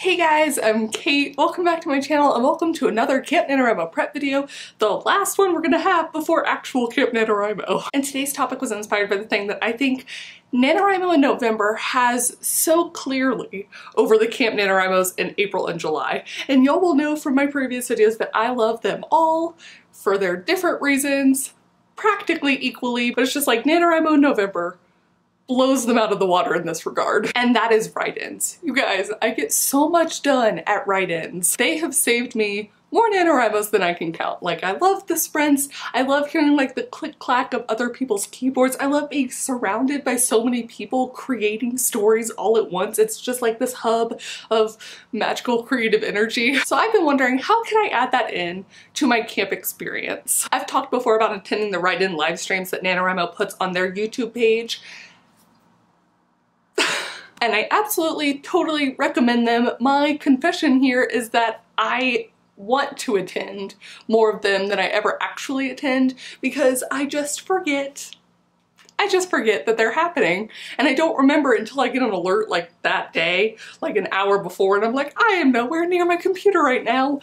Hey guys, I'm Kate. Welcome back to my channel and welcome to another Camp NaNoWriMo prep video, the last one we're gonna have before actual Camp NaNoWriMo. And today's topic was inspired by the thing that I think NaNoWriMo in November has so clearly over the Camp NaNoWriMos in April and July. And y'all will know from my previous videos that I love them all for their different reasons, practically equally, but it's just like NaNoWriMo in November blows them out of the water in this regard. And that is write-ins. You guys, I get so much done at write-ins. They have saved me more NaNoWriMos than I can count. Like, I love the sprints. I love hearing like the click-clack of other people's keyboards. I love being surrounded by so many people creating stories all at once. It's just like this hub of magical creative energy. So I've been wondering, how can I add that in to my camp experience? I've talked before about attending the write-in live streams that NaNoWriMo puts on their YouTube page. And I absolutely, totally recommend them. My confession here is that I want to attend more of them than I ever actually attend because I just forget that they're happening. And I don't remember until I get an alert like that day, like an hour before, and I'm like, I am nowhere near my computer right now.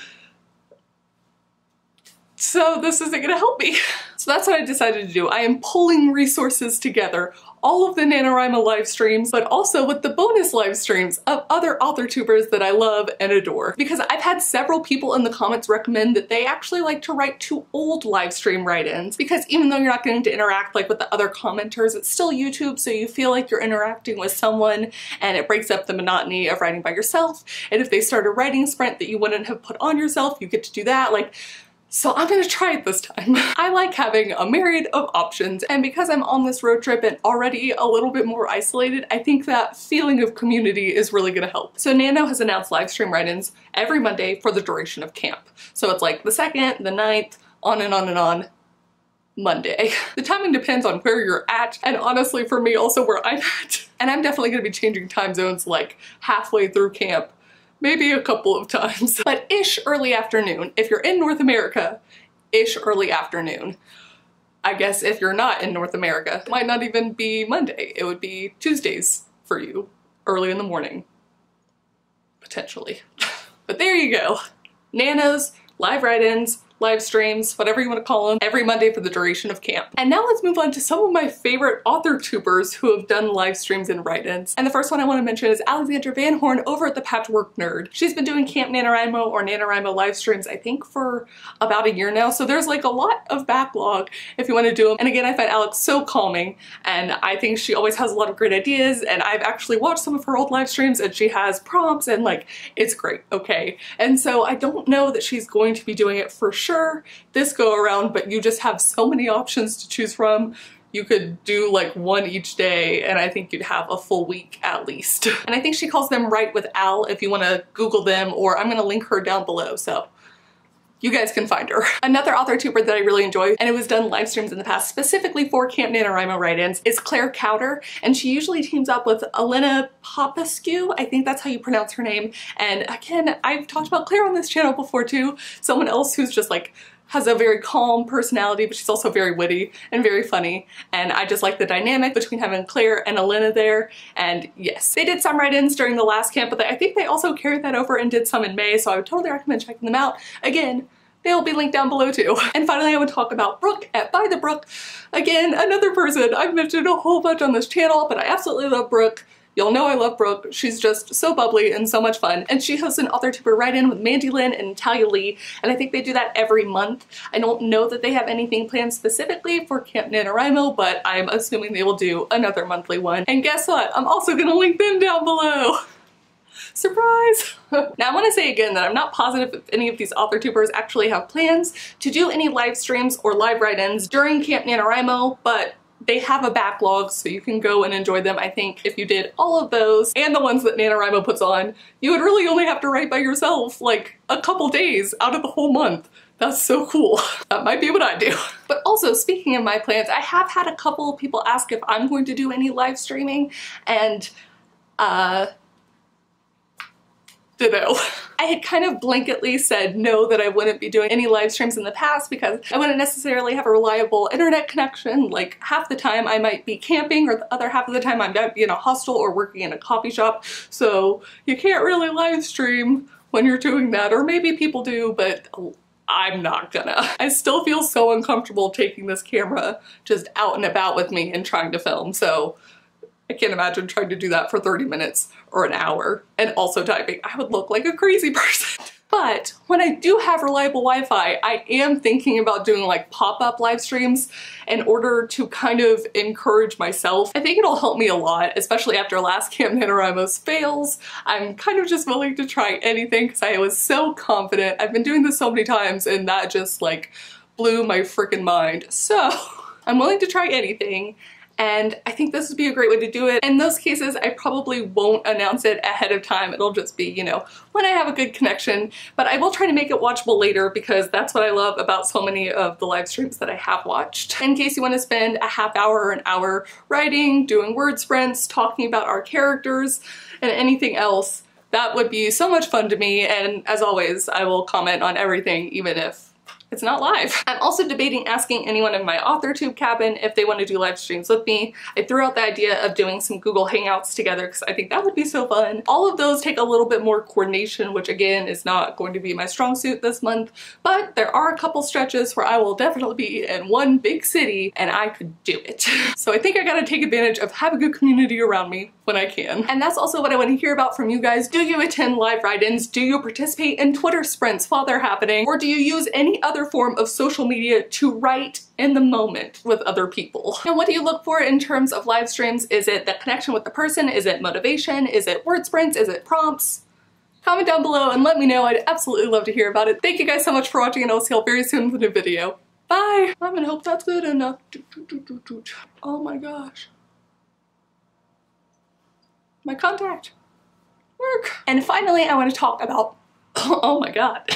So this isn't gonna help me. So that's what I decided to do. I am pulling resources together, all of the NaNoWriMo live streams, but also with the bonus live streams of other authortubers that I love and adore. Because I've had several people in the comments recommend that they actually like to write to old live stream write-ins, because even though you're not getting to interact like with the other commenters, it's still YouTube, so you feel like you're interacting with someone and it breaks up the monotony of writing by yourself. And if they start a writing sprint that you wouldn't have put on yourself, you get to do that. So I'm gonna try it this time. I like having a myriad of options, and because I'm on this road trip and already a little bit more isolated, I think that feeling of community is really gonna help. So Nano has announced live stream write-ins every Monday for the duration of camp. So it's like the 2nd, the 9th, on and on and on. Monday. The timing depends on where you're at, and honestly for me also where I'm at. And I'm definitely gonna be changing time zones like halfway through camp. Maybe a couple of times. But ish early afternoon. If you're in North America, ish early afternoon. I guess if you're not in North America, it might not even be Monday. It would be Tuesdays for you, early in the morning. Potentially. But there you go. Nanos, live write-ins, live streams, whatever you want to call them, every Monday for the duration of camp. And now let's move on to some of my favorite authortubers who have done live streams and write-ins. And the first one I want to mention is Alexandra Van Horn over at the Patchwork Nerd. She's been doing Camp NaNoWriMo or NaNoWriMo live streams, I think, for about a year now. So there's like a lot of backlog if you want to do them. And again, I find Alex so calming, and I think she always has a lot of great ideas. And I've actually watched some of her old live streams and she has prompts and like, it's great, okay? And so I don't know that she's going to be doing it for sure this go around, but you just have so many options to choose from. You could do like one each day and I think you'd have a full week at least. And I think she calls them Write with Al if you want to Google them, or I'm gonna link her down below so you guys can find her. Another authortuber that I really enjoy, and it was done live streams in the past specifically for Camp NaNoWriMo write-ins, is Claire Cowder, and she usually teams up with Elena Popescu, I think that's how you pronounce her name. And again, I've talked about Claire on this channel before too, someone else who's just like has a very calm personality, but she's also very witty and very funny. And I just like the dynamic between having Claire and Elena there. And yes, they did some write-ins during the last camp, but I think they also carried that over and did some in May, so I would totally recommend checking them out. Again, they'll be linked down below too. And finally, I would talk about Brooke at By the Brook. Again, another person I've mentioned a whole bunch on this channel, but I absolutely love Brooke. Y'all know I love Brooke. She's just so bubbly and so much fun. And she hosts an authortuber write-in with Mandy Lynn and Natalia Lee, and I think they do that every month. I don't know that they have anything planned specifically for Camp NaNoWriMo, but I'm assuming they will do another monthly one. And guess what? I'm also gonna link them down below. Surprise! Now I want to say again that I'm not positive if any of these authortubers actually have plans to do any live streams or live write-ins during Camp NaNoWriMo, but they have a backlog so you can go and enjoy them. I think if you did all of those and the ones that NaNoWriMo puts on, you would really only have to write by yourself like a couple days out of the whole month. That's so cool. That might be what I do. But also, speaking of my plans, I have had a couple of people ask if I'm going to do any live streaming, and ditto. I had kind of blanketly said no, that I wouldn't be doing any live streams in the past because I wouldn't necessarily have a reliable internet connection. Like half the time I might be camping, or the other half of the time I might be in a hostel or working in a coffee shop. So you can't really live stream when you're doing that, or maybe people do, but I'm not gonna. I still feel so uncomfortable taking this camera just out and about with me and trying to film, so I can't imagine trying to do that for 30 minutes or an hour and also typing. I would look like a crazy person. But when I do have reliable Wi-Fi, I am thinking about doing like pop-up live streams in order to kind of encourage myself. I think it'll help me a lot, especially after last Camp NaNoWriMo's fails. I'm kind of just willing to try anything because I was so confident. I've been doing this so many times and that just like blew my freaking mind. So I'm willing to try anything. And I think this would be a great way to do it. In those cases, I probably won't announce it ahead of time. It'll just be, you know, when I have a good connection, but I will try to make it watchable later because that's what I love about so many of the live streams that I have watched. In case you want to spend a half hour or an hour writing, doing word sprints, talking about our characters, and anything else, that would be so much fun to me. And as always, I will comment on everything, even if it's not live. I'm also debating asking anyone in my Authortube Cabin if they want to do live streams with me. I threw out the idea of doing some Google Hangouts together because I think that would be so fun. All of those take a little bit more coordination, which again is not going to be my strong suit this month, but there are a couple stretches where I will definitely be in one big city and I could do it. So I think I gotta take advantage of having a good community around me when I can. And that's also what I want to hear about from you guys. Do you attend live write-ins? Do you participate in Twitter sprints while they're happening? Or do you use any other form of social media to write in the moment with other people? And what do you look for in terms of live streams? Is it the connection with the person? Is it motivation? Is it word sprints? Is it prompts? Comment down below and let me know. I'd absolutely love to hear about it. Thank you guys so much for watching and I'll see you all very soon with a new video. Bye! I'm gonna hope that's good enough. Oh my gosh. My contact. Work. And finally, I want to talk about, oh my god.